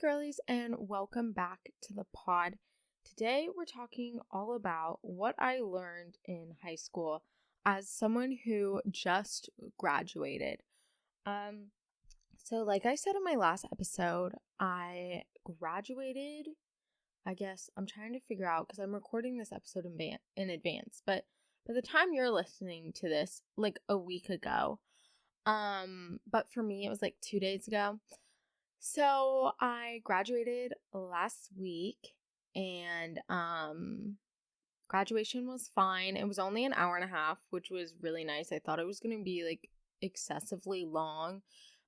girlies, and welcome back to the pod. Today we're talking all about what I learned in high school as someone who just graduated. So like I said in my last episode, I graduated. I guess I'm trying to figure out because I'm recording this episode in advance, but by the time you're listening to this, like a week ago. But for me, it was like 2 days ago. So I graduated last week and graduation was fine. It was only an hour and a half, which was really nice. I thought it was going to be like excessively long,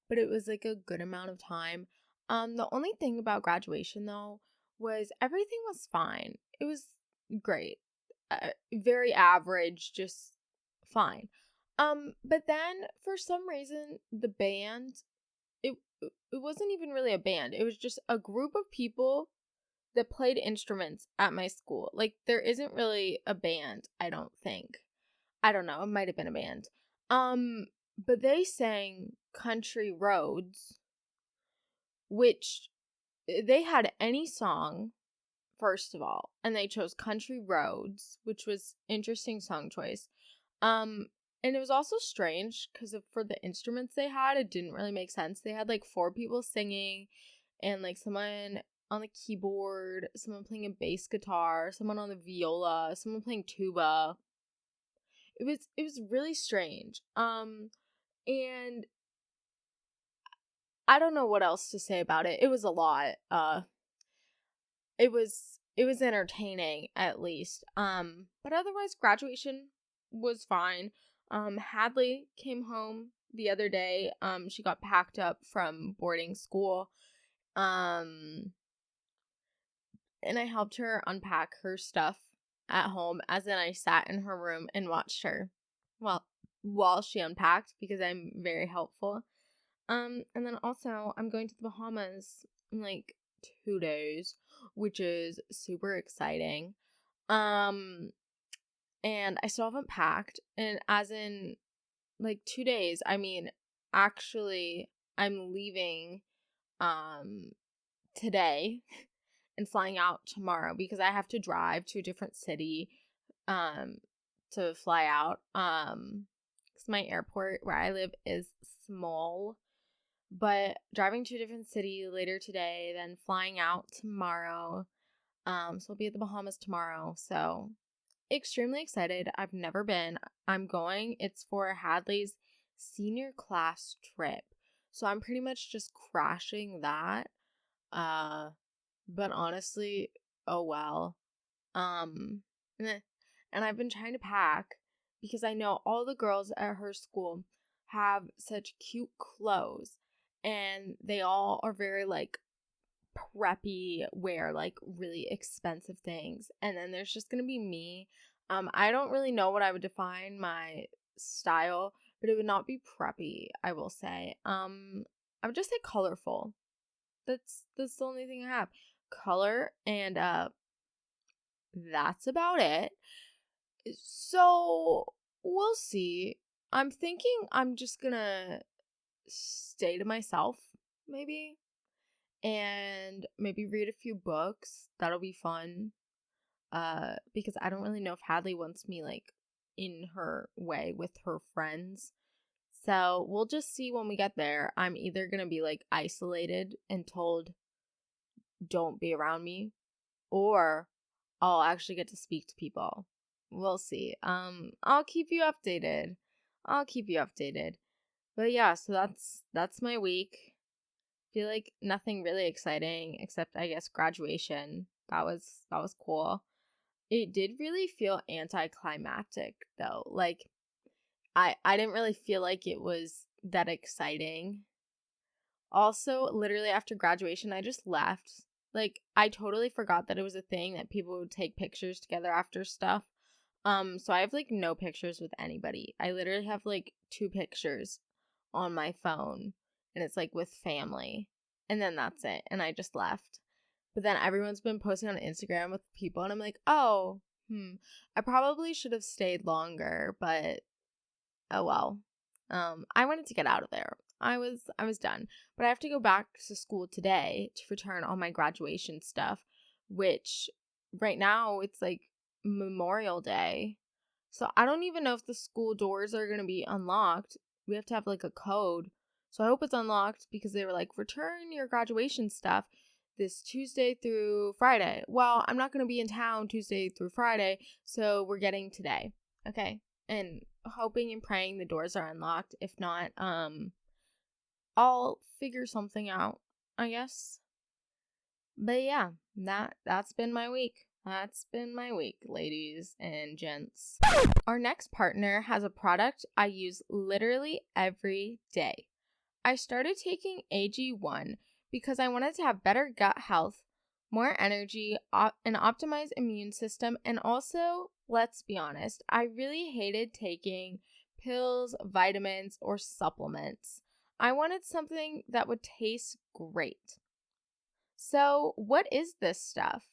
but it was like a good amount of time. The only thing about graduation though was everything was fine. It was great. Very average, just fine. But then for some reason the band it wasn't even really a band. It was just a group of people that played instruments at my school. Like, there isn't really a band, I don't think. I don't know. It might have been a band. But they sang Country Roads, which they had any song, first of all, and they chose Country Roads, which was interesting song choice. And it was also strange because for the instruments they had, it didn't really make sense. They had like 4 people singing and like someone on the keyboard, someone playing a bass guitar, someone on the viola, someone playing tuba. It was really strange. And I don't know what else to say about it. It was a lot. It was entertaining at least. But otherwise graduation was fine. Hadley came home the other day. She got packed up from boarding school. And I helped her unpack her stuff at home, as in I sat in her room and watched her while she unpacked because I'm very helpful. And then also I'm going to the Bahamas in like 2 days, which is super exciting. And I still haven't packed. And as in, like, 2 days, I mean, actually, I'm leaving, today and flying out tomorrow because I have to drive to a different city, to fly out. 'Cause my airport where I live is small, but driving to a different city later today, then flying out tomorrow. So I'll be at the Bahamas tomorrow. So extremely excited. I've never been. I'm going. It's for Hadley's senior class trip. So I'm pretty much just crashing that. But honestly, oh well. And I've been trying to pack because I know all the girls at her school have such cute clothes and they all are very like preppy, wear like really expensive things, and then there's just gonna be me. I don't really know what I would define my style, but it would not be preppy, I will say. I would just say colorful. That's the only thing I have. Color, and that's about it. So we'll see. I'm thinking I'm just gonna stay to myself, maybe, and maybe read a few books. That'll be fun. Because I don't really know if Hadley wants me like in her way with her friends. So we'll just see when we get there. I'm either gonna be like isolated and told don't be around me, or I'll actually get to speak to people. We'll see. I'll keep you updated. But yeah, so that's my week. Feel like nothing really exciting except I guess graduation. That was cool. It did really feel anticlimactic though. Like I didn't really feel like it was that exciting. Also, literally after graduation, I just left. Like I totally forgot that it was a thing that people would take pictures together after stuff. So I have like no pictures with anybody. I literally have like 2 pictures on my phone and it's like with family. And then that's it. And I just left. But then everyone's been posting on Instagram with people and I'm like, oh, I probably should have stayed longer, but oh well. I wanted to get out of there. I was done. But I have to go back to school today to return all my graduation stuff, which right now it's like Memorial Day. So I don't even know if the school doors are going to be unlocked. We have to have like a code. So I hope it's unlocked because they were like, return your graduation stuff this Tuesday through Friday. Well, I'm not going to be in town Tuesday through Friday, so we're getting today. Okay. And hoping and praying the doors are unlocked. If not, I'll figure something out, I guess. But yeah, that's been my week. That's been my week, ladies and gents. Our next partner has a product I use literally every day. I started taking AG1 because I wanted to have better gut health, more energy, an optimized immune system, and also, let's be honest, I really hated taking pills, vitamins, or supplements. I wanted something that would taste great. So, what is this stuff?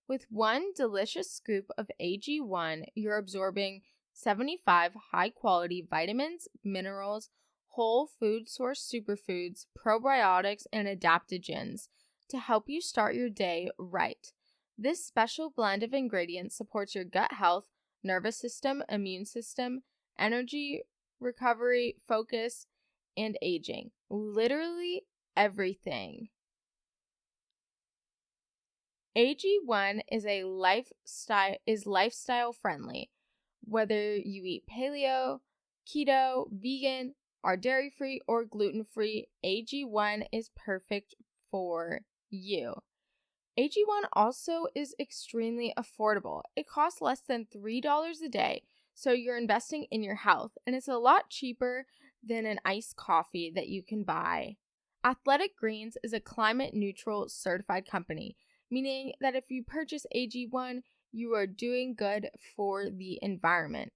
With one delicious scoop of AG1, you're absorbing 75 high quality vitamins, minerals, whole food source superfoods, probiotics, and adaptogens to help you start your day right. This special blend of ingredients supports your gut health, nervous system, immune system, energy, recovery, focus, and aging. Literally everything. AG1 is lifestyle friendly. Whether you eat paleo, keto, vegan, are dairy-free or gluten-free, AG1 is perfect for you. AG1 also is extremely affordable. It costs less than $3 a day, so you're investing in your health, and it's a lot cheaper than an iced coffee that you can buy. Athletic Greens is a climate-neutral certified company, meaning that if you purchase AG1, you are doing good for the environment.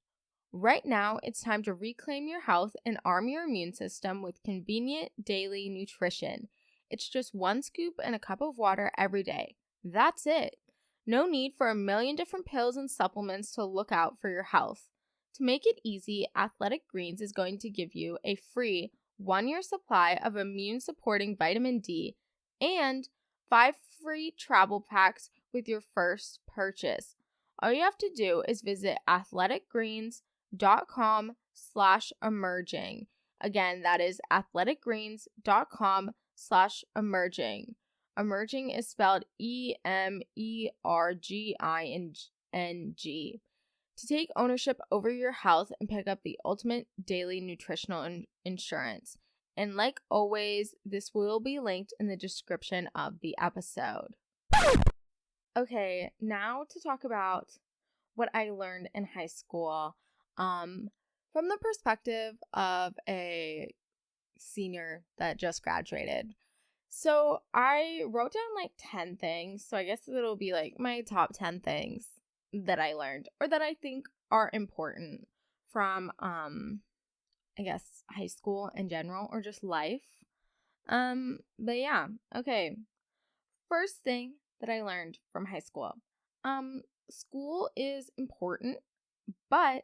Right now, it's time to reclaim your health and arm your immune system with convenient daily nutrition. It's just one scoop and a cup of water every day. That's it. No need for a million different pills and supplements to look out for your health. To make it easy, Athletic Greens is going to give you a free 1-year supply of immune supporting vitamin D and 5 free travel packs with your first purchase. All you have to do is visit athleticgreens.com/emerging. Again, that is athleticgreens.com/emerging. Emerging is spelled EMERGING. To take ownership over your health and pick up the ultimate daily nutritional insurance. And like always, this will be linked in the description of the episode. Okay, now to talk about what I learned in high school from the perspective of a senior that just graduated. So I wrote down like 10 things. So I guess it'll be like my top 10 things that I learned or that I think are important from I guess high school in general or just life. But yeah, okay. First thing that I learned from high school. School is important, but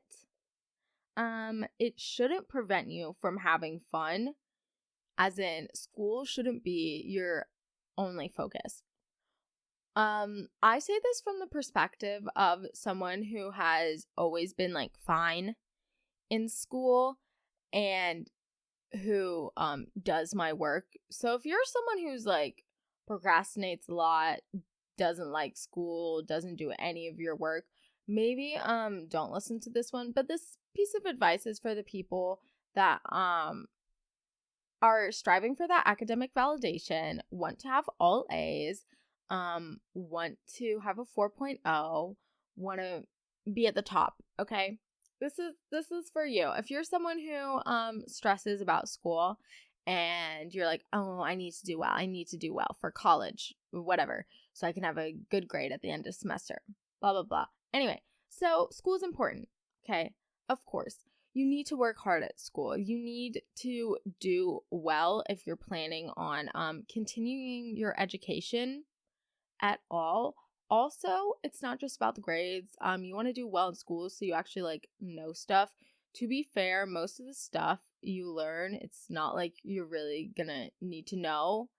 it shouldn't prevent you from having fun. As in, school shouldn't be your only focus. I say this from the perspective of someone who has always been like fine in school and who does my work. So if you're someone who's like procrastinates a lot, doesn't like school, doesn't do any of your work, maybe don't listen to this one. But this piece of advice is for the people that are striving for that academic validation, want to have all A's, want to have a 4.0, want to be at the top, okay? This is for you. If you're someone who stresses about school and you're like, "Oh, I need to do well. I need to do well for college, whatever, so I can have a good grade at the end of the semester." Blah blah blah. Anyway, so school is important, okay? Of course. You need to work hard at school. You need to do well if you're planning on continuing your education at all. Also, it's not just about the grades. You want to do well in school so you actually like know stuff to be fair, most of the stuff you learn, it's not like you're really gonna need to know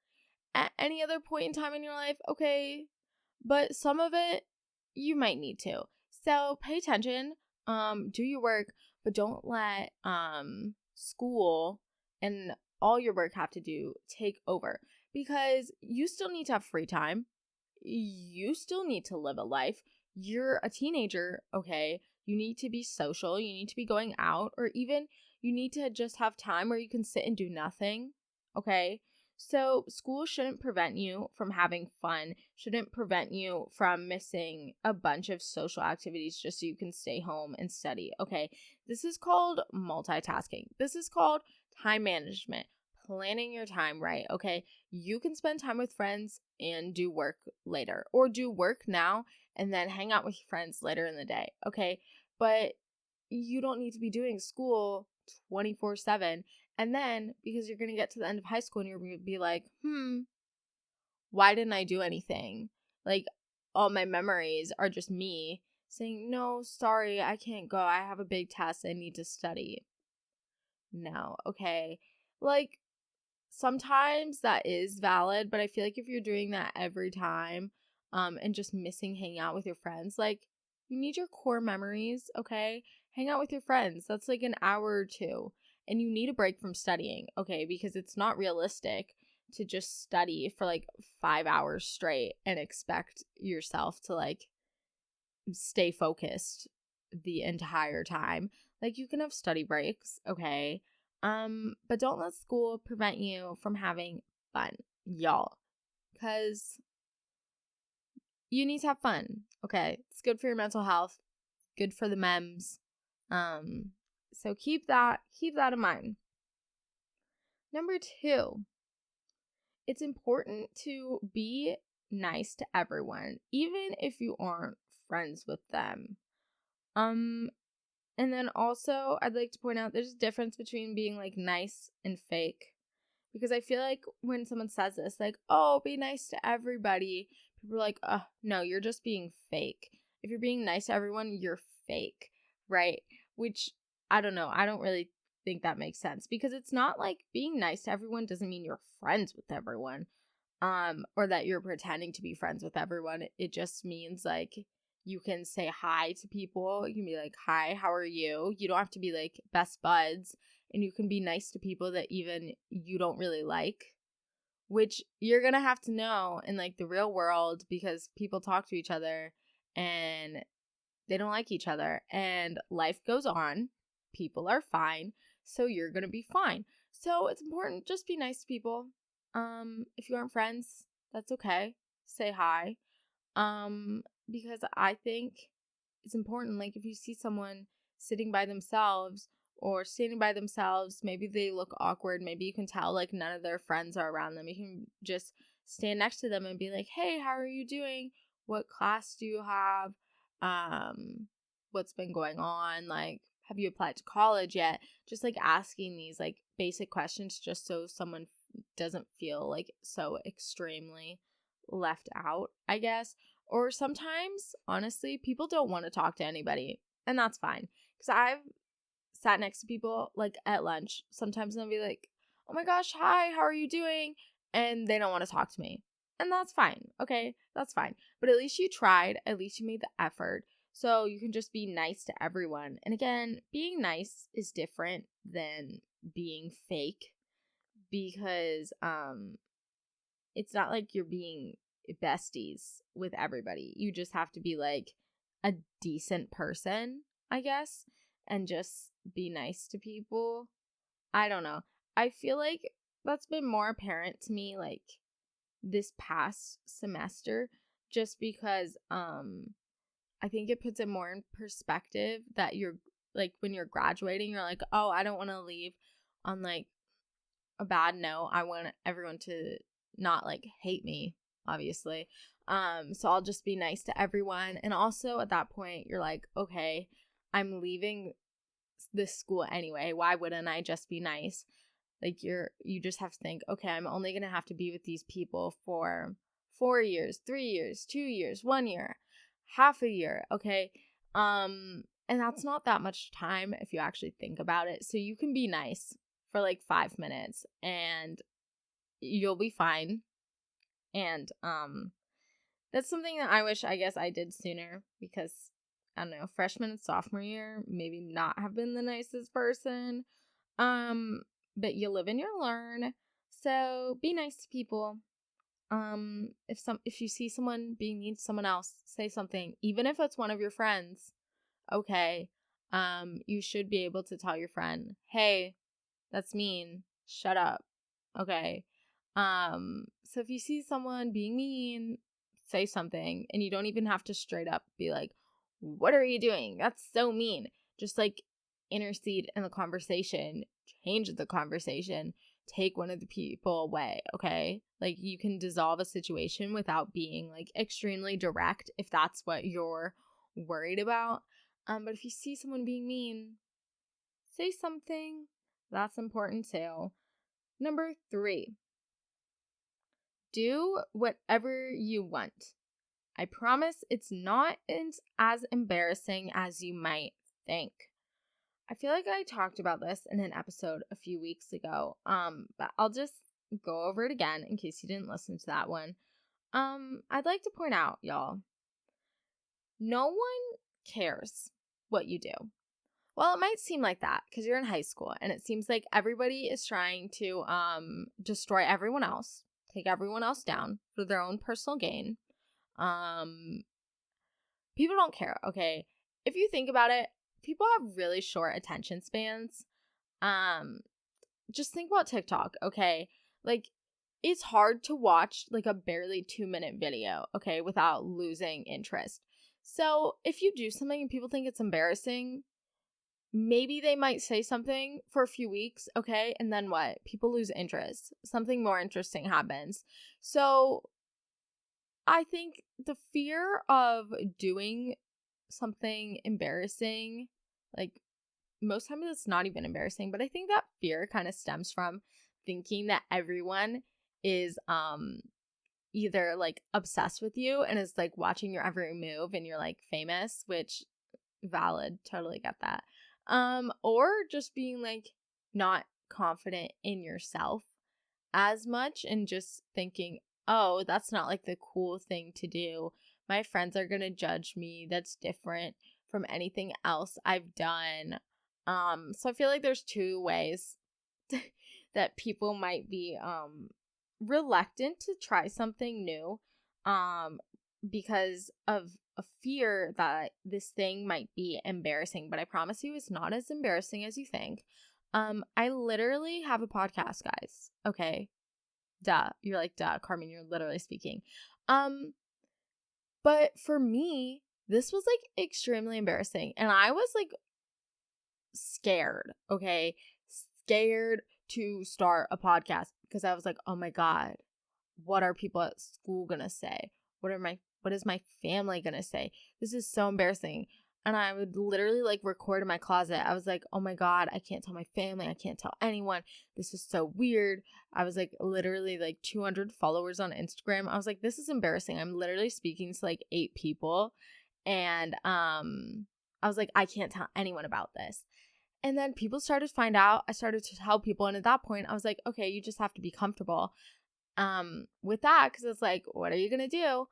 at any other point in time in your life, okay? But some of it you might need to. So pay attention, do your work, but don't let school and all your work have to do take over, because you still need to have free time. You still need to live a life. You're a teenager, okay? You need to be social, you need to be going out, or even you need to just have time where you can sit and do nothing, okay? So, school shouldn't prevent you from having fun, shouldn't prevent you from missing a bunch of social activities just so you can stay home and study, okay? This is called multitasking. This is called time management, planning your time right, okay? You can spend time with friends and do work later, or do work now and then hang out with your friends later in the day, okay? But you don't need to be doing school 24/7. And then, because you're going to get to the end of high school and you're going to be like, why didn't I do anything? Like, all my memories are just me saying, no, sorry, I can't go. I have a big test. I need to study. No, okay. Like, sometimes that is valid, but I feel like if you're doing that every time, and just missing hanging out with your friends, like, you need your core memories, okay? Hang out with your friends. That's like an hour or two. And you need a break from studying, okay? Because it's not realistic to just study for like 5 hours straight and expect yourself to like stay focused the entire time. Like, you can have study breaks, okay? But don't let school prevent you from having fun, y'all. Cause you need to have fun, okay? It's good for your mental health, good for the memes. So keep that in mind. Number 2, it's important to be nice to everyone, even if you aren't friends with them. And then also, I'd like to point out there's a difference between being like nice and fake. Because I feel like when someone says this, like, oh, be nice to everybody, people are like, oh, no, you're just being fake. If you're being nice to everyone, you're fake, right? Which, I don't know. I don't really think that makes sense, because it's not like being nice to everyone doesn't mean you're friends with everyone, or that you're pretending to be friends with everyone. It just means like you can say hi to people. You can be like, hi, how are you? You don't have to be like best buds. And you can be nice to people that even you don't really like, which you're going to have to know in like the real world, because people talk to each other and they don't like each other, and life goes on. People are fine. So you're going to be fine. So it's important, just be nice to people. If you aren't friends, that's okay. Say hi. Because I think it's important, like if you see someone sitting by themselves or standing by themselves, maybe they look awkward, maybe you can tell like none of their friends are around them. You can just stand next to them and be like, hey, how are you doing? What class do you have? What's been going on? Like, have you applied to college yet? Just like asking these like basic questions, just so someone doesn't feel like so extremely left out, I guess. Or sometimes, honestly, people don't want to talk to anybody, and that's fine. Because I've sat next to people like at lunch. Sometimes they'll be like, oh my gosh, hi, how are you doing? And they don't want to talk to me. And that's fine. Okay, that's fine. But at least you tried. At least you made the effort. So you can just be nice to everyone. And again, being nice is different than being fake, because it's not like you're being besties with everybody. You just have to be like a decent person, I guess, and just be nice to people. I don't know. I feel like that's been more apparent to me like this past semester, just because I think it puts it more in perspective that you're like, when you're graduating, you're like, oh, I don't want to leave on like a bad note. I want everyone to not like hate me, obviously. So I'll just be nice to everyone. And also at that point, you're like, okay, I'm leaving this school anyway. Why wouldn't I just be nice? Like, you just have to think, okay, I'm only gonna have to be with these people for 4 years, 3 years, 2 years, 1 year, half a year, okay? And that's not that much time if you actually think about it. So you can be nice for like 5 minutes and you'll be fine. And that's something that I wish, I guess, I did sooner because, I don't know, freshman and sophomore year, maybe not have been the nicest person. But you live and you learn. So be nice to people. If you see someone being mean to someone else, say something, even if it's one of your friends. Okay. You should be able to tell your friend, hey, that's mean. Shut up. Okay. So if you see someone being mean, say something, and you don't even have to straight up be like, what are you doing? That's so mean. Just like intercede in the conversation, change the conversation, take one of the people away. Okay. Like you can dissolve a situation without being like extremely direct if that's what you're worried about. But if you see someone being mean, say something. That's important too. Number 3, do whatever you want. I promise it's not as embarrassing as you might think. I feel like I talked about this in an episode a few weeks ago. But I'll just go over it again in case you didn't listen to that one. I'd like to point out, y'all, no one cares what you do. Well, it might seem like that because you're in high school and it seems like everybody is trying to destroy everyone else, take everyone else down for their own personal gain. People don't care, okay? If you think about it, people have really short attention spans. Just think about TikTok, okay? Like, it's hard to watch like a barely 2-minute video, okay, without losing interest. So if you do something and people think it's embarrassing, maybe they might say something for a few weeks, okay? And then what? People lose interest. Something more interesting happens. So I think the fear of doing something embarrassing, like most times it's not even embarrassing, but I think that fear kind of stems from thinking that everyone is either like obsessed with you and is like watching your every move and you're like famous, which valid, totally get that. Or just being like not confident in yourself as much and just thinking, oh, that's not like the cool thing to do. My friends are gonna judge me. That's different from anything else I've done. So I feel like there's 2 ways that people might be reluctant to try something new because of a fear that this thing might be embarrassing, but I promise you it's not as embarrassing as you think. I literally have a podcast, guys. Okay. Duh. You're like, duh, Carmen, you're literally speaking. But for me, this was like extremely embarrassing. And I was like scared, okay? Scared to start a podcast because I was like, oh my God, what are people at school gonna say? What is my family gonna say? This is so embarrassing. And I would literally like record in my closet. I was like, oh my God, I can't tell my family. I can't tell anyone. This is so weird. I was like literally like 200 followers on Instagram. I was like, this is embarrassing. I'm literally speaking to like 8 people. And I was like, I can't tell anyone about this. And then people started to find out. I started to tell people. And at that point, I was like, okay, you just have to be comfortable with that. Because it's like, what are you going to do?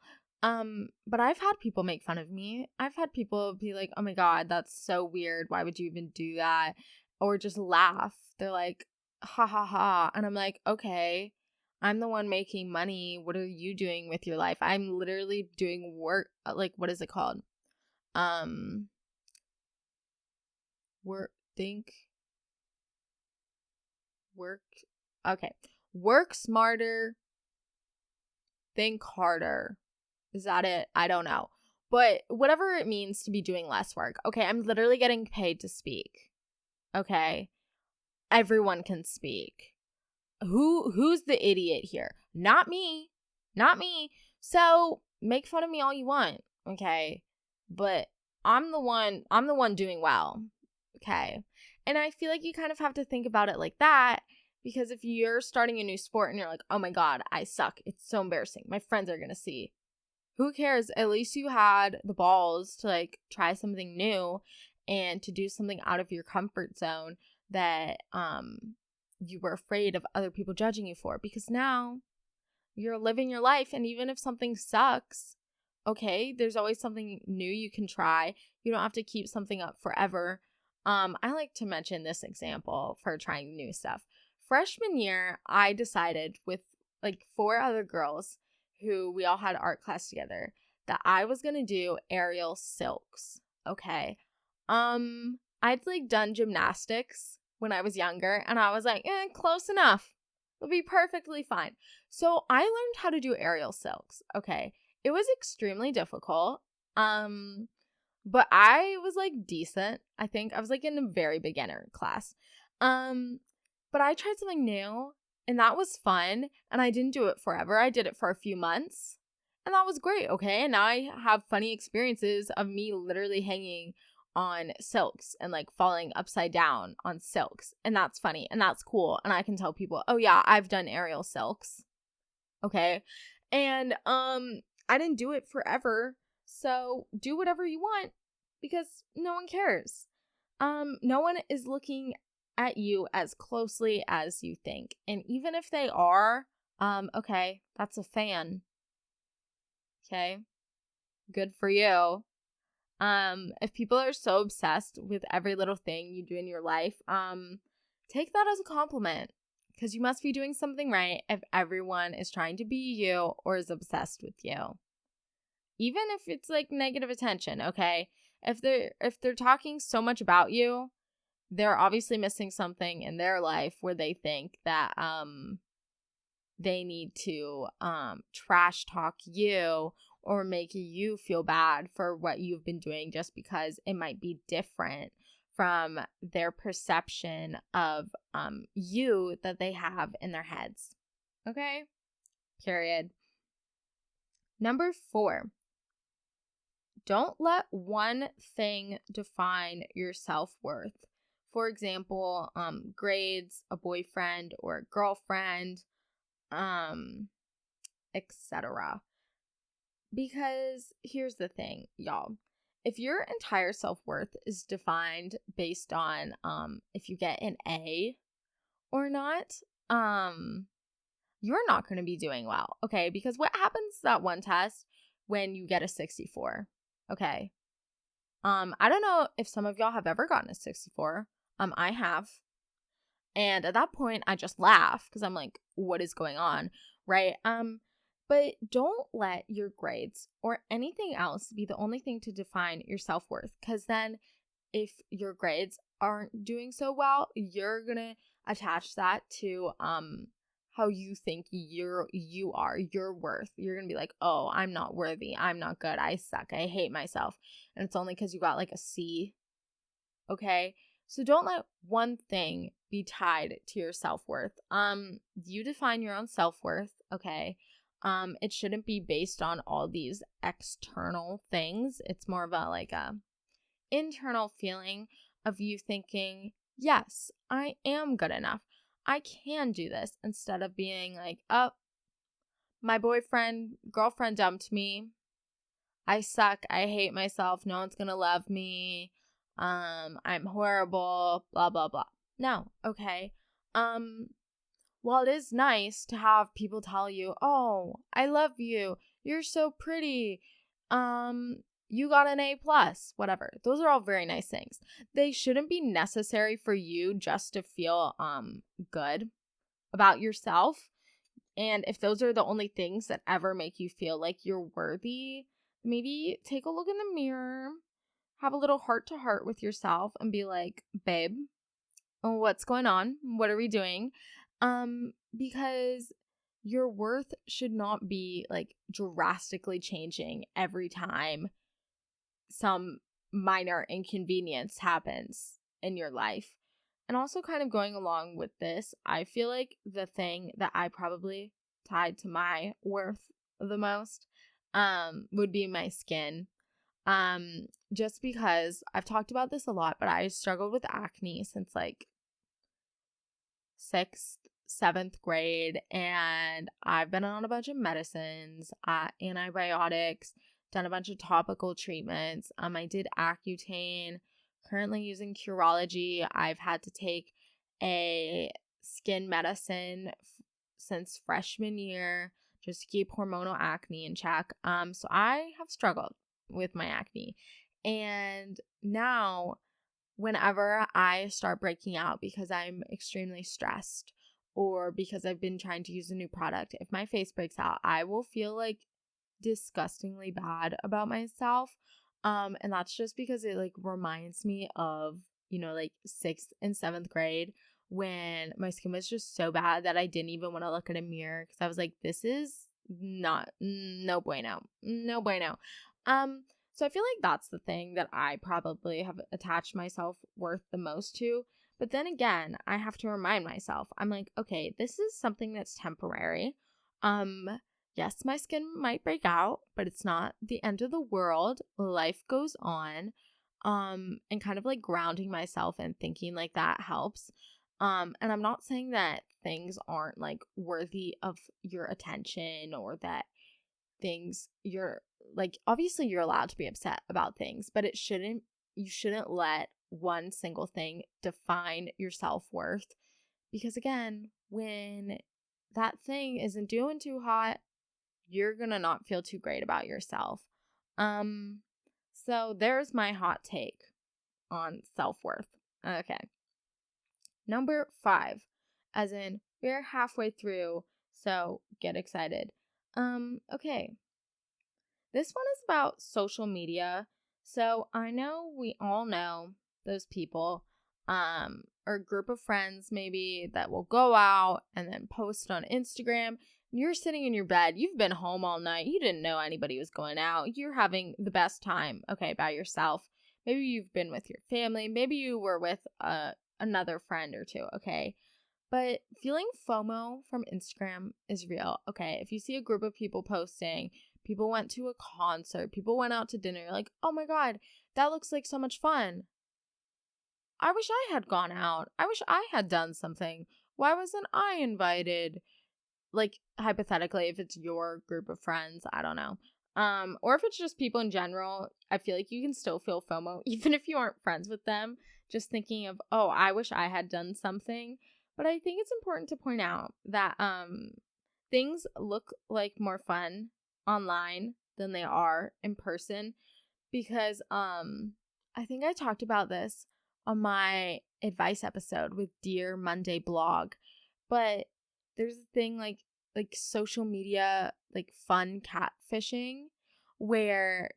But I've had people make fun of me. I've had people be like, oh my God, that's so weird. Why would you even do that? Or just laugh. They're like, ha ha ha. And I'm like, okay, I'm the one making money. What are you doing with your life? I'm literally doing work. Like, what is it called? Work smarter, think harder. Is that it? I don't know. But whatever it means to be doing less work. Okay, I'm literally getting paid to speak. Okay? Everyone can speak. Who's the idiot here? Not me. Not me. So, make fun of me all you want, okay? But I'm the one doing well. Okay? And I feel like you kind of have to think about it like that. Because if you're starting a new sport and you're like, oh my God, I suck. It's so embarrassing. My friends are going to see. Who cares? At least you had the balls to like try something new and to do something out of your comfort zone that you were afraid of other people judging you for, because now you're living your life, and even if something sucks, okay, there's always something new you can try. You don't have to keep something up forever. I like to mention this example for trying new stuff. Freshman year, I decided with like 4 other girls who we all had art class together that I was going to do aerial silks. Okay. I'd like done gymnastics when I was younger, and I was like, close enough. It'll be perfectly fine. So I learned how to do aerial silks. Okay. It was extremely difficult. But I was like decent. I think I was like in a very beginner class. But I tried something new, and that was fun, and I didn't do it forever. I did it for a few months, and that was great. Okay. And now I have funny experiences of me literally hanging on silks and like falling upside down on silks, and that's funny and that's cool, and I can tell people, oh yeah, I've done aerial silks. Okay. And I didn't do it forever, so do whatever you want, because no one cares. No one is looking at you as closely as you think, and even if they are, okay, that's a fan. Okay, good for you. If people are so obsessed with every little thing you do in your life, take that as a compliment, because you must be doing something right if everyone is trying to be you or is obsessed with you. Even if it's like negative attention, okay? If they're talking so much about you, they're obviously missing something in their life where they think that they need to trash talk you or make you feel bad for what you've been doing just because it might be different from their perception of you that they have in their heads. Okay? Period. Number 4. Don't let one thing define your self-worth. For example, grades, a boyfriend or a girlfriend, etc. Because here's the thing, y'all. If your entire self-worth is defined based on if you get an A or not, you're not going to be doing well, okay? Because what happens that one test when you get a 64? Okay. I don't know if some of y'all have ever gotten a 64. I have. And at that point, I just laugh because I'm like, what is going on? Right? But don't let your grades or anything else be the only thing to define your self-worth. Because then if your grades aren't doing so well, you're going to attach that to how you think you are, your worth. You're going to be like, oh, I'm not worthy. I'm not good. I suck. I hate myself. And it's only because you got like a C. Okay? So don't let one thing be tied to your self-worth. You define your own self-worth, okay? It shouldn't be based on all these external things. It's more about like a internal feeling of you thinking, yes, I am good enough. I can do this, instead of being like, oh, my girlfriend dumped me. I suck. I hate myself. No one's gonna love me. I'm horrible, blah, blah, blah. No, okay. While it is nice to have people tell you, oh, I love you, you're so pretty, you got an A+, whatever. Those are all very nice things. They shouldn't be necessary for you just to feel good about yourself. And if those are the only things that ever make you feel like you're worthy, maybe take a look in the mirror, have a little heart-to-heart with yourself and be like, babe, what's going on? What are we doing? Because your worth should not be like drastically changing every time some minor inconvenience happens in your life. And also kind of going along with this, I feel like the thing that I probably tied to my worth the most would be my skin. Just because I've talked about this a lot, but I struggled with acne since like 6th, 7th grade, and I've been on a bunch of medicines, antibiotics, done a bunch of topical treatments. I did Accutane currently using Curology. I've had to take a skin medicine since freshman year just to keep hormonal acne in check. So I have struggled with my acne. And now whenever I start breaking out because I'm extremely stressed or because I've been trying to use a new product, if my face breaks out, I will feel like disgustingly bad about myself. And that's just because it like reminds me of, like 6th and 7th grade when my skin was just so bad that I didn't even want to look at a mirror because I was like, this is not, no bueno, no bueno. So I feel like that's the thing that I probably have attached myself worth the most to. But then again, I have to remind myself, I'm like, okay, this is something that's temporary. Yes, my skin might break out, but it's not the end of the world. Life goes on. And kind of like grounding myself and thinking like that helps. And I'm not saying that things aren't like worthy of your attention or that things you're like, obviously you're allowed to be upset about things, but you shouldn't let one single thing define your self-worth, because again, when that thing isn't doing too hot, you're gonna not feel too great about yourself. So there's my hot take on self-worth. Okay, number 5, as in we're halfway through, so get excited. Okay, this one is about social media. So I know we all know those people, or a group of friends maybe that will go out and then post on Instagram. You're sitting in your bed, you've been home all night, you didn't know anybody was going out, you're having the best time, okay, by yourself. Maybe you've been with your family, maybe you were with another friend or two, okay? But feeling FOMO from Instagram is real. Okay, if you see a group of people posting, people went to a concert, people went out to dinner, you're like, oh my God, that looks like so much fun. I wish I had gone out. I wish I had done something. Why wasn't I invited? Like, hypothetically, if it's your group of friends, I don't know. Or if it's just people in general, I feel like you can still feel FOMO, even if you aren't friends with them, just thinking of, oh, I wish I had done something. But I think it's important to point out that things look like more fun online than they are in person, because I think I talked about this on my advice episode with Dear Monday blog, but there's a thing like social media, like fun catfishing, where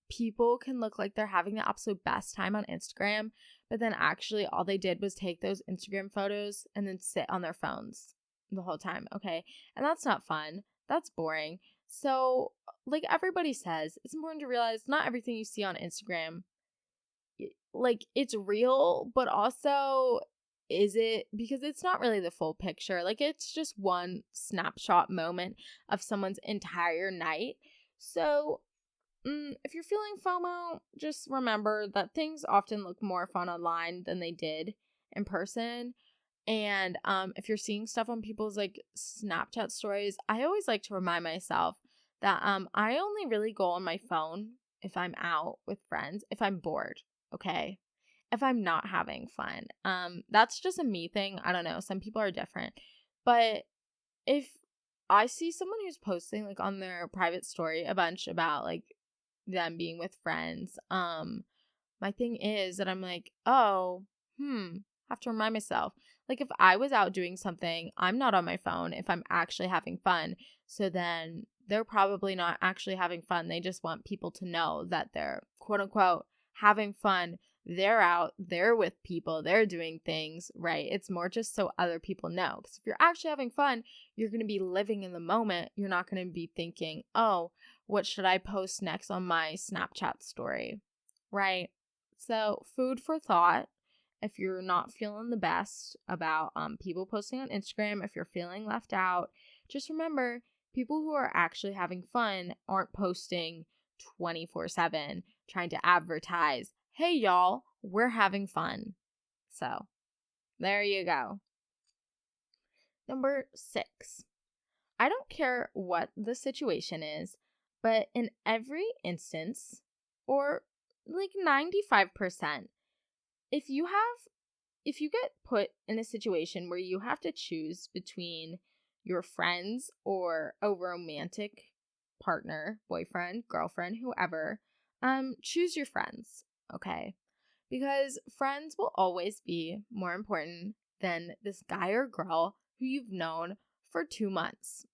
people can look like they're having the absolute best time on Instagram, but then actually all they did was take those Instagram photos and then sit on their phones the whole time, okay? And that's not fun. That's boring. So, like everybody says, it's important to realize not everything you see on Instagram, like, it's real, but also is it, because it's not really the full picture. Like, it's just one snapshot moment of someone's entire night. So if you're feeling FOMO, just remember that things often look more fun online than they did in person. And if you're seeing stuff on people's like Snapchat stories, I always like to remind myself that I only really go on my phone if I'm out with friends, if I'm bored, okay? If I'm not having fun. That's just a me thing. I don't know. Some people are different. But if I see someone who's posting like on their private story a bunch about like them being with friends, my thing is that I'm like, oh, have to remind myself. Like, if I was out doing something, I'm not on my phone if I'm actually having fun. So then they're probably not actually having fun. They just want people to know that they're quote unquote having fun. They're out, they're with people, they're doing things, right? It's more just so other people know. Because if you're actually having fun, you're going to be living in the moment. You're not going to be thinking, oh, what should I post next on my Snapchat story, right? So, food for thought. If you're not feeling the best about people posting on Instagram, if you're feeling left out, just remember, people who are actually having fun aren't posting 24/7 trying to advertise, hey y'all, we're having fun. So, there you go. Number 6. I don't care what the situation is, but in every instance, or like 95%, if you get put in a situation where you have to choose between your friends or a romantic partner, boyfriend, girlfriend, whoever, choose your friends, okay? Because friends will always be more important than this guy or girl who you've known for 2 months.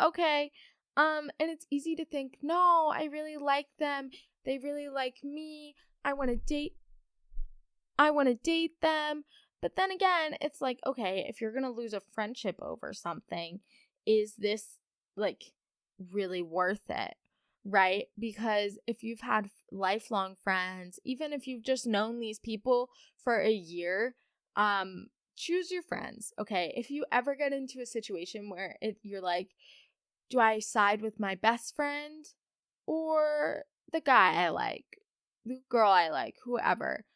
Okay? And it's easy to think, "No, I really like them. They really like me. I want to date them." But then again, it's like, okay, if you're going to lose a friendship over something, is this like really worth it? Right? Because if you've had lifelong friends, even if you've just known these people for a year, choose your friends. Okay? If you ever get into a situation where you're like, do I side with my best friend or the guy I like, the girl I like, whoever?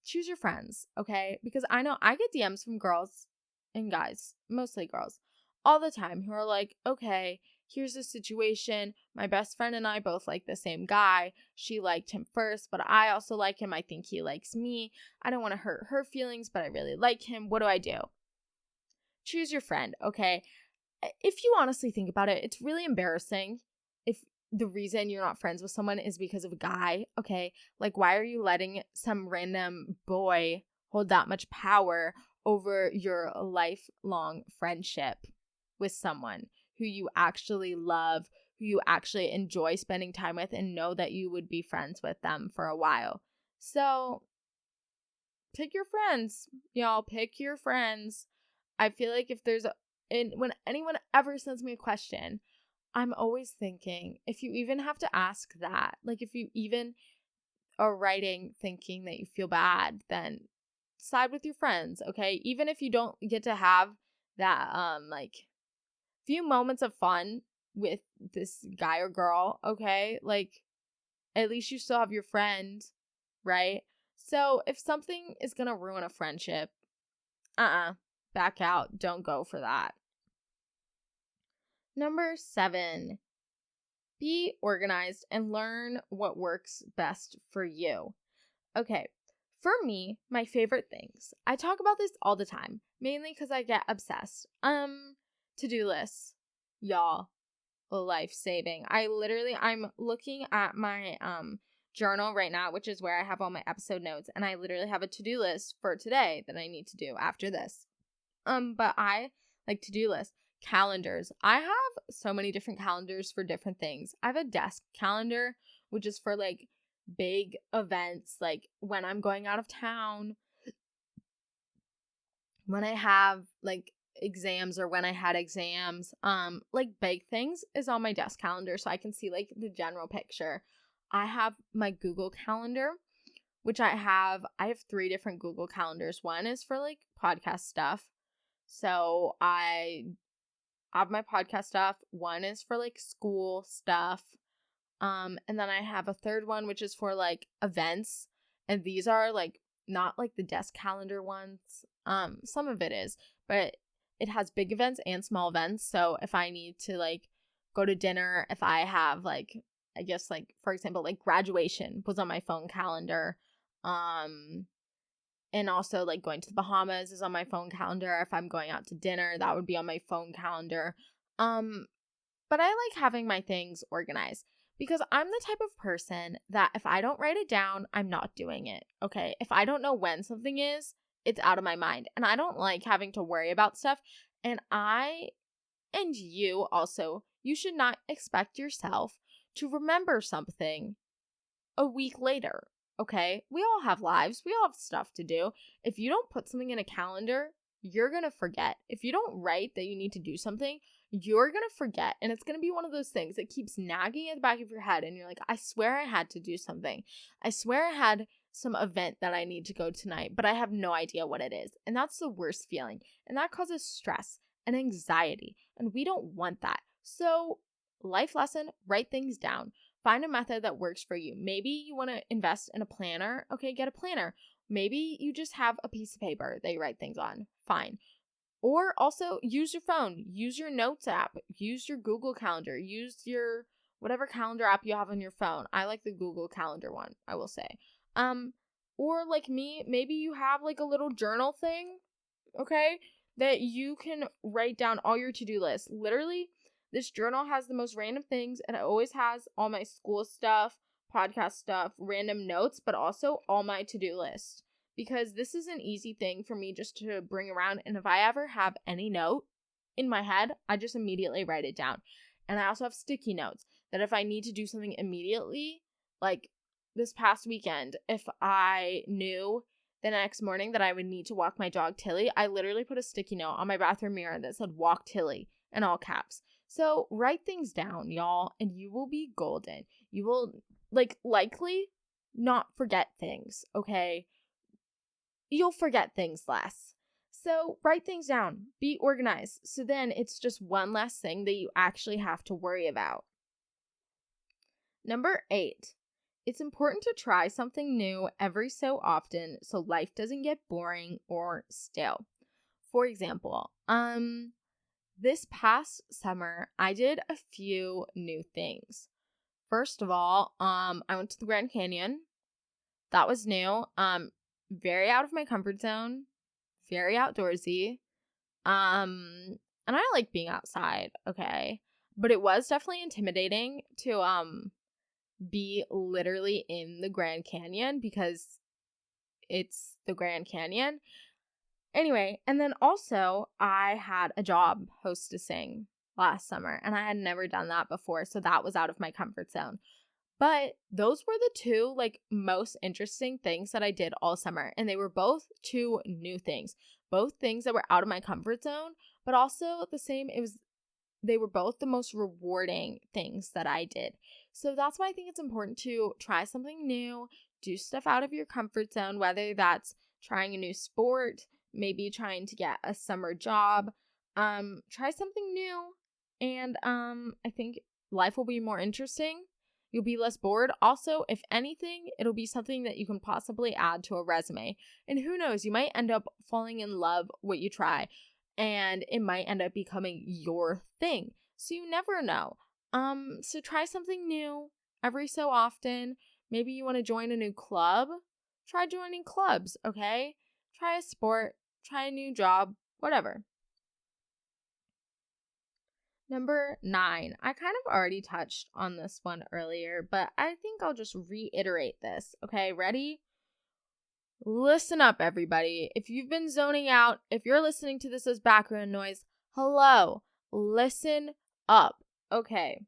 Choose your friends, okay? Because I know I get DMs from girls and guys, mostly girls, all the time who are like, okay, here's the situation. My best friend and I both like the same guy. She liked him first, but I also like him. I think he likes me. I don't want to hurt her feelings, but I really like him. What do I do? Choose your friend, okay? If you honestly think about it, it's really embarrassing if the reason you're not friends with someone is because of a guy, okay? Like, why are you letting some random boy hold that much power over your lifelong friendship with someone who you actually love, who you actually enjoy spending time with, and know that you would be friends with them for a while? So, pick your friends, y'all. Pick your friends. I feel like if there's and when anyone ever sends me a question, I'm always thinking, if you even have to ask that, like if you even are writing thinking that you feel bad, then side with your friends, okay? Even if you don't get to have that like few moments of fun with this guy or girl, okay? Like at least you still have your friend, right? So if something is going to ruin a friendship, back out. Don't go for that. Number 7, be organized and learn what works best for you. Okay, for me, my favorite things. I talk about this all the time, mainly because I get obsessed. To-do lists. Y'all, life-saving. I'm looking at my journal right now, which is where I have all my episode notes, and I literally have a to-do list for today that I need to do after this. But I like to-do lists. Calendars. I have so many different calendars for different things. I have a desk calendar, which is for like big events, like when I'm going out of town, when I have like exams or when I had exams. Like big things is on my desk calendar so I can see like the general picture. I have my Google Calendar, which I have 3 different Google Calendars. One is for like podcast stuff. So I have my podcast stuff. One is for like school stuff. And then I have a third one which is for like events. And these are like not like the desk calendar ones. Some of it is, but it has big events and small events. So if I need to like go to dinner, if I have like I guess like for example like graduation was on my phone calendar. And also, like, going to the Bahamas is on my phone calendar. If I'm going out to dinner, that would be on my phone calendar. But I like having my things organized because I'm the type of person that if I don't write it down, I'm not doing it, okay? If I don't know when something is, it's out of my mind. And I don't like having to worry about stuff. And you also, you should not expect yourself to remember something a week later. Okay, we all have lives. We all have stuff to do. If you don't put something in a calendar, you're going to forget. If you don't write that you need to do something, you're going to forget. And it's going to be one of those things that keeps nagging at the back of your head. And you're like, I swear I had to do something. I swear I had some event that I need to go tonight, but I have no idea what it is. And that's the worst feeling. And that causes stress and anxiety. And we don't want that. So, life lesson, write things down. Find a method that works for you. Maybe you want to invest in a planner. Okay, get a planner. Maybe you just have a piece of paper that you write things on. Fine. Or also use your phone. Use your notes app. Use your Google Calendar. Use your whatever calendar app you have on your phone. I like the Google Calendar one, I will say. Or like me, maybe you have like a little journal thing, okay, that you can write down all your to-do lists. Literally, this journal has the most random things, and it always has all my school stuff, podcast stuff, random notes, but also all my to-do lists. Because this is an easy thing for me just to bring around, and if I ever have any note in my head, I just immediately write it down. And I also have sticky notes that if I need to do something immediately, like this past weekend, if I knew the next morning that I would need to walk my dog Tilly, I literally put a sticky note on my bathroom mirror that said walk Tilly in all caps. So write things down, y'all, and you will be golden. You will likely not forget things, okay? You'll forget things less. So write things down, be organized. So then it's just one less thing that you actually have to worry about. Number 8, it's important to try something new every so often so life doesn't get boring or stale. For example, this past summer, I did a few new things. First of all, I went to the Grand Canyon. That was new. Very out of my comfort zone, very outdoorsy. And I like being outside, okay? But it was definitely intimidating to be literally in the Grand Canyon because it's the Grand Canyon. Anyway, and then also I had a job hostessing last summer, and I had never done that before, so that was out of my comfort zone. But those were the two most interesting things that I did all summer, and they were both two new things, both things that were out of my comfort zone, but also they were both the most rewarding things that I did. So that's why I think it's important to try something new, do stuff out of your comfort zone, whether that's trying a new sport, maybe trying to get a summer job, try something new, and I think life will be more interesting. You'll be less bored. Also, if anything, it'll be something that you can possibly add to a resume. And who knows, you might end up falling in love what you try, and it might end up becoming your thing. So you never know. So try something new every so often. Maybe you want to join a new club. Try joining clubs, okay? Try a sport, try a new job, whatever. Number 9. I kind of already touched on this one earlier, but I think I'll just reiterate this. Okay, ready? Listen up, everybody. If you've been zoning out, if you're listening to this as background noise, hello, listen up. Okay.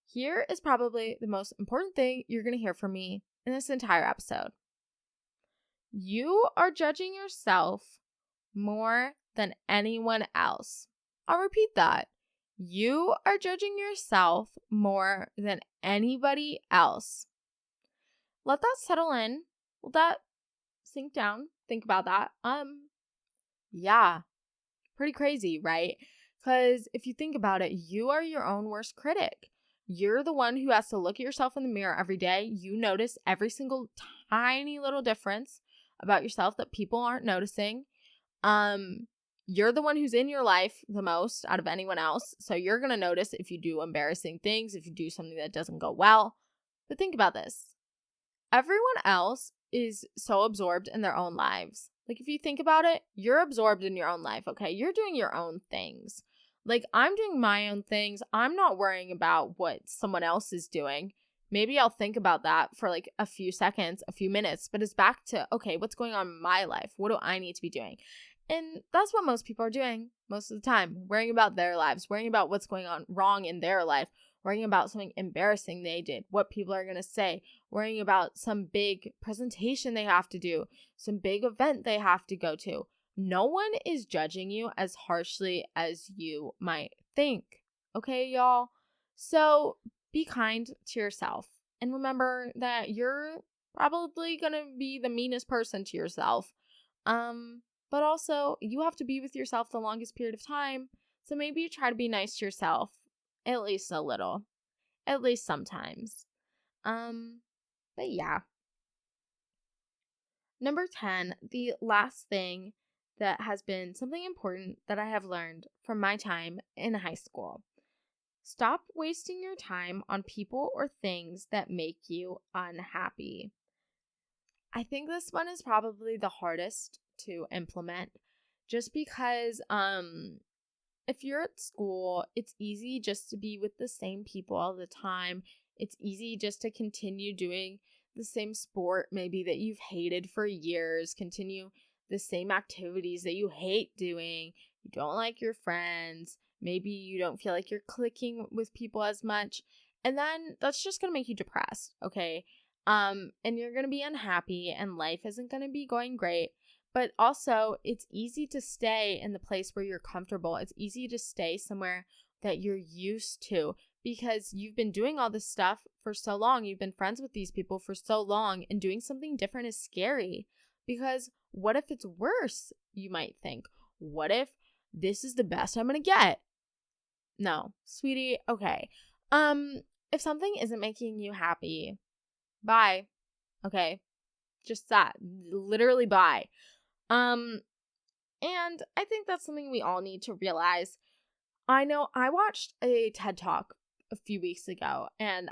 Here is probably the most important thing you're going to hear from me in this entire episode. You are judging yourself more than anyone else. I'll repeat that. You are judging yourself more than anybody else. Let that settle in. Let that sink down. Think about that. Yeah. Pretty crazy, right? Because if you think about it, you are your own worst critic. You're the one who has to look at yourself in the mirror every day. You notice every single tiny little difference about yourself that people aren't noticing. You're the one who's in your life the most out of anyone else. So you're going to notice if you do embarrassing things, if you do something that doesn't go well. But think about this. Everyone else is so absorbed in their own lives. Like, if you think about it, you're absorbed in your own life, okay? You're doing your own things. Like, I'm doing my own things. I'm not worrying about what someone else is doing. Maybe I'll think about that for like a few seconds, a few minutes, but it's back to, okay, what's going on in my life? What do I need to be doing? And that's what most people are doing most of the time, worrying about their lives, worrying about what's going on wrong in their life, worrying about something embarrassing they did, what people are going to say, worrying about some big presentation they have to do, some big event they have to go to. No one is judging you as harshly as you might think. Okay, y'all? So be kind to yourself. And remember that you're probably going to be the meanest person to yourself. But also, you have to be with yourself the longest period of time. So maybe you try to be nice to yourself. At least a little. At least sometimes. But yeah. Number 10, the last thing that has been something important that I have learned from my time in high school. Stop wasting your time on people or things that make you unhappy. I think this one is probably the hardest to implement just because if you're at school, it's easy just to be with the same people all the time. It's easy just to continue doing the same sport maybe that you've hated for years, continue the same activities that you hate doing. You don't like your friends. Maybe you don't feel like you're clicking with people as much. And then that's just going to make you depressed, okay? And you're going to be unhappy and life isn't going to be going great. But also, it's easy to stay in the place where you're comfortable. It's easy to stay somewhere that you're used to because you've been doing all this stuff for so long. You've been friends with these people for so long, and doing something different is scary because what if it's worse? You might think. What if this is the best I'm going to get? No, sweetie, okay. If something isn't making you happy, bye. Okay? Just that. Literally bye. And I think that's something we all need to realize. I know I watched a TED Talk a few weeks ago, and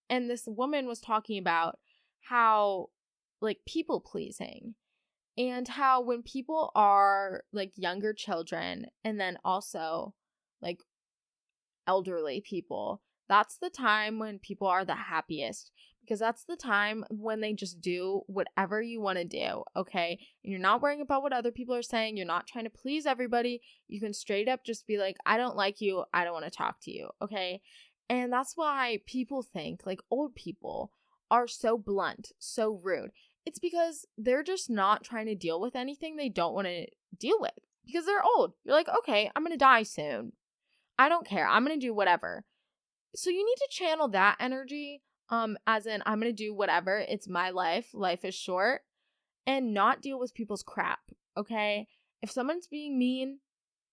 this woman was talking about how, like, people pleasing, and how when people are like younger children and then also like elderly people, that's the time when people are the happiest because that's the time when they just do whatever you want to do, okay? And you're not worrying about what other people are saying. You're not trying to please everybody. You can straight up just be like, I don't like you. I don't want to talk to you, okay? And that's why people think like old people are so blunt, so rude. It's because they're just not trying to deal with anything they don't want to deal with because they're old. You're like, okay, I'm going to die soon. I don't care. I'm going to do whatever. So you need to channel that energy, as in I'm going to do whatever. It's my life. Life is short, and not deal with people's crap, okay? If someone's being mean,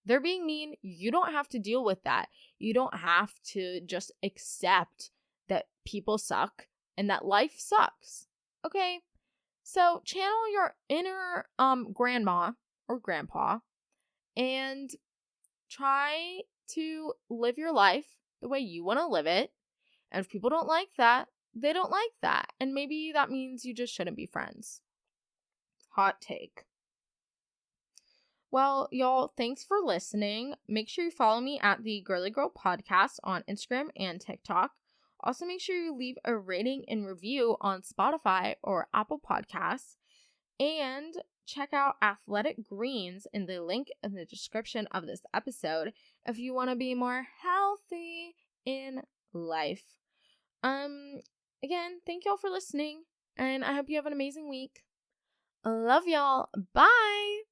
they're being mean. You don't have to deal with that. You don't have to just accept that people suck and that life sucks, okay? So channel your inner grandma or grandpa and try to live your life the way you want to live it. And if people don't like that, they don't like that. And maybe that means you just shouldn't be friends. Hot take. Well, y'all, thanks for listening. Make sure you follow me at the Girly Girl Podcast on Instagram and TikTok. Also, make sure you leave a rating and review on Spotify or Apple Podcasts. And check out Athletic Greens in the link in the description of this episode if you want to be more healthy in life. Again, thank y'all for listening, and I hope you have an amazing week. Love y'all. Bye.